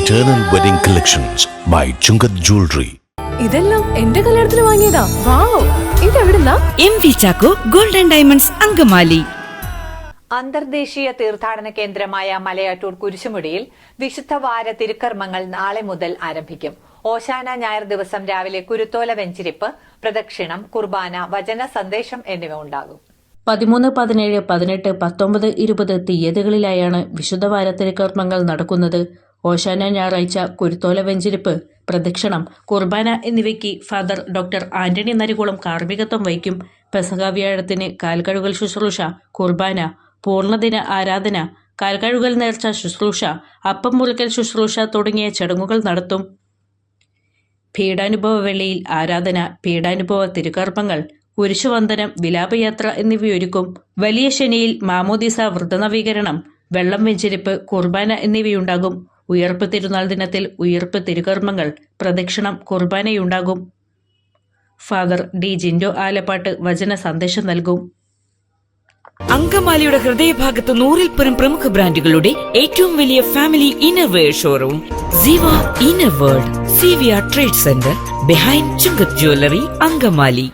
Eternal Wedding Collections by Chungat Jewelry. ഇതെല്ലാം എന്റെ കല്യാണത്തിന് വാങ്ങിയതാ. വാവ്, ഇതെവിടുന്നാ? MV Chacko golden diamonds Angamaly. അന്തർദേശീയ തീർത്ഥാടന കേന്ദ്രമായ മലയാറ്റൂർ കുരിശുമുടിയിൽ വിശുദ്ധ വാര തിരുക്കർമ്മങ്ങൾ നാളെ മുതൽ ആരംഭിക്കും. ഓശാന ഞായർ ദിവസം രാവിലെ കുരുത്തോല വെഞ്ചിരിപ്പ്, പ്രദക്ഷിണം, കുർബാന, വചന സന്ദേശം എന്നിവ ഉണ്ടാകും. 13, 17, 18, 19, 20 തീയതികളിലായാണ് വിശുദ്ധവാര തിരുക്കർമ്മങ്ങൾ നടക്കുന്നത്. ഓശാന ഞായറാഴ്ച കുരുത്തോല വെഞ്ചിരിപ്പ്, പ്രദക്ഷിണം, കുർബാന എന്നിവയ്ക്ക് ഫാദർ ഡോക്ടർ ആന്റണി നരികുളം കാർമ്മികത്വം വഹിക്കും. പെസഹ വ്യാഴത്തിന് കാൽകഴുകൽ ശുശ്രൂഷ, കുർബാന, പൂർണ്ണദിന ആരാധന, കാൽകഴുകൽ നേർച്ച ശുശ്രൂഷ, അപ്പം മുറിക്കൽ ശുശ്രൂഷ തുടങ്ങിയ ചടങ്ങുകൾ നടത്തും. പീഠാനുഭവ വെള്ളിയിൽ ആരാധന, പീഠാനുഭവ തിരുക്കർമ്മങ്ങൾ, കുരിശുവന്ദനം, വിലാപയാത്ര എന്നിവയൊരുക്കും. വലിയ ശനിയിൽ മാമോദീസ വ്രതനവീകരണം, വെള്ളം വെഞ്ചിരിപ്പ്, കുർബാന എന്നിവയുണ്ടാകും. ഉയർപ്പ് തിരുനാൾ ദിനത്തിൽ ഉയർപ്പ് തിരുകർമ്മങ്ങൾ, പ്രദക്ഷിണം, കുർബാനയുണ്ടാകും. ഫാദർ ഡി ജിൻഡോ ആലപ്പാട്ട് വചന സന്ദേശം നൽകും. അങ്കമാലിയുടെ ഹൃദയഭാഗത്ത് 100-ൽ പ്രമുഖ ബ്രാൻഡുകളുടെ ഏറ്റവും വലിയ family innerwear showroom Siva inner world, CVR trade centre, behind Chungath jewellery, Angamaly.